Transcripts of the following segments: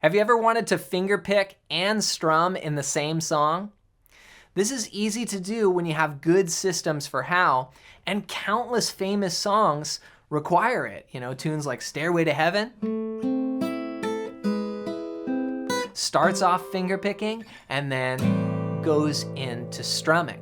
Have you ever wanted to fingerpick and strum in the same song? This is easy to do when you have good systems for how, and countless famous songs require it. You know, tunes like Stairway to Heaven starts off fingerpicking and then goes into strumming.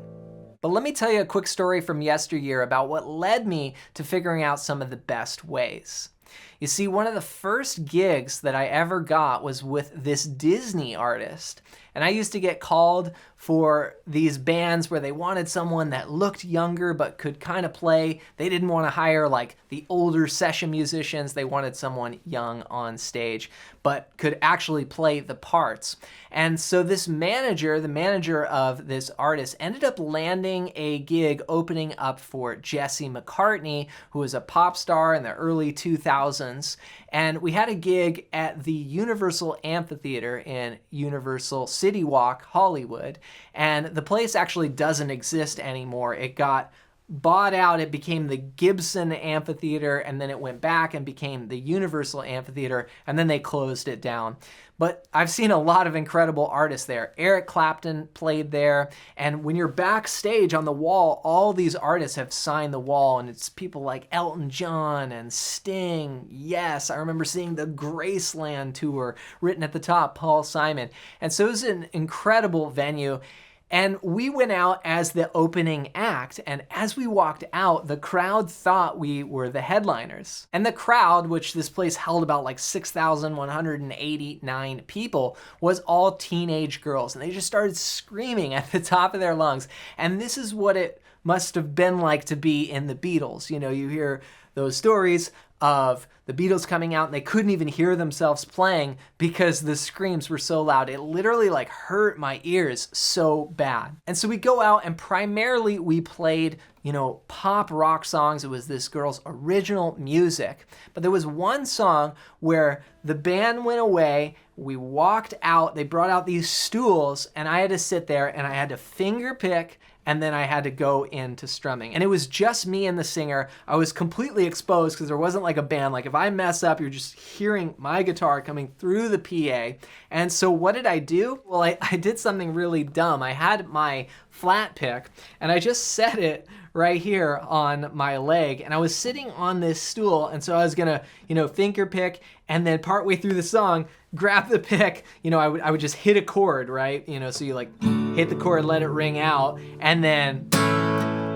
But let me tell you a quick story from yesteryear about what led me to figuring out some of the best ways. You see, one of the first gigs that I ever got was with this Disney artist. And I used to get called for these bands where they wanted someone that looked younger but could kind of play. They didn't want to hire like the older session musicians. They wanted someone young on stage but could actually play the parts. And so this manager, the manager of this artist, ended up landing a gig opening up for Jesse McCartney, who was a pop star in the early 2000s. And we had a gig at the Universal Amphitheater in Universal City Walk, Hollywood. And the place actually doesn't exist anymore. It got bought out. It became the Gibson Amphitheater, and then it went back and became the Universal Amphitheater, and then they closed it down. But I've seen a lot of incredible artists there. Eric Clapton played there, and when you're backstage on the wall, all these artists have signed the wall, and it's people like Elton John and Sting. Yes, I remember seeing the Graceland tour written at the top, Paul Simon. And so it was an incredible venue. And we went out as the opening act, and as we walked out, the crowd thought we were the headliners. And the crowd, which this place held about like 6,189 people, was all teenage girls, and they just started screaming at the top of their lungs. And this is what it must have been like to be in the Beatles. You know, you hear those stories of the Beatles coming out and they couldn't even hear themselves playing because the screams were so loud. It literally like hurt my ears so bad. And so we go out and primarily we played, you know, pop rock songs. It was this girl's original music. But there was one song where the band went away, we walked out, they brought out these stools, and I had to sit there and I had to finger pick, and then I had to go into strumming. And it was just me and the singer. I was completely exposed because there wasn't like a band. Like if I mess up, you're just hearing my guitar coming through the PA. And so what did I do? Well, I did something really dumb. I had my flat pick and I just set it right here on my leg, and I was sitting on this stool, and so I was gonna, you know, finger pick, and then partway through the song, grab the pick, you know, I would just hit a chord, right? You know, so you like hit the chord, let it ring out, and then,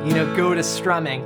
you know, go to strumming.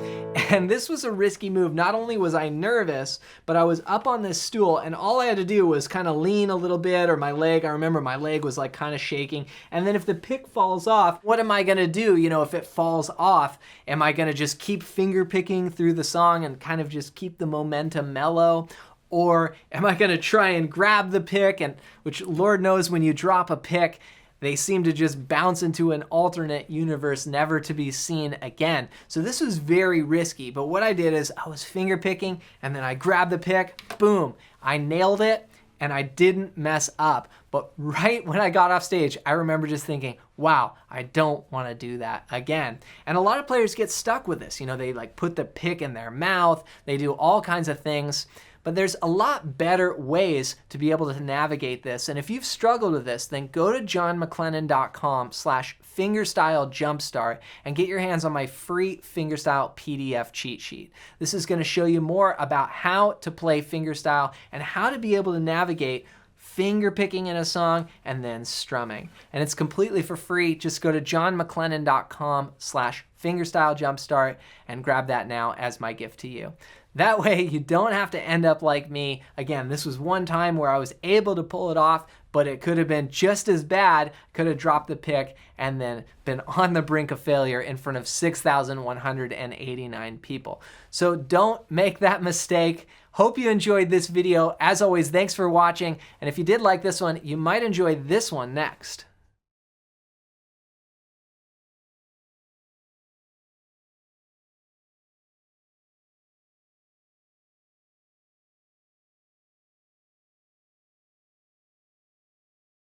And this was a risky move. Not only was I nervous, but I was up on this stool, and all I had to do was kind of lean a little bit, or my leg, I remember my leg was like kind of shaking. And then if the pick falls off, what am I gonna do? You know, if it falls off, am I gonna just keep finger picking through the song and kind of just keep the momentum mellow? Or am I gonna try and grab the pick, and which Lord knows when you drop a pick, they seem to just bounce into an alternate universe never to be seen again. So this was very risky, but what I did is I was finger picking and then I grabbed the pick, boom, I nailed it and I didn't mess up. But right when I got off stage, I remember just thinking, wow, I don't want to do that again. And a lot of players get stuck with this. You know, they like put the pick in their mouth, they do all kinds of things. But there's a lot better ways to be able to navigate this. And if you've struggled with this, then go to johnmcclennan.com/fingerstylejumpstart and get your hands on my free fingerstyle PDF cheat sheet. This is going to show you more about how to play fingerstyle and how to be able to navigate finger picking in a song and then strumming. And it's completely for free. Just go to johnmcclennan.com/fingerstylejumpstart and grab that now as my gift to you. That way you don't have to end up like me. Again, this was one time where I was able to pull it off, but it could have been just as bad. Could have dropped the pick and then been on the brink of failure in front of 6,189 people. So don't make that mistake. Hope you enjoyed this video. As always, thanks for watching. And if you did like this one, you might enjoy this one next.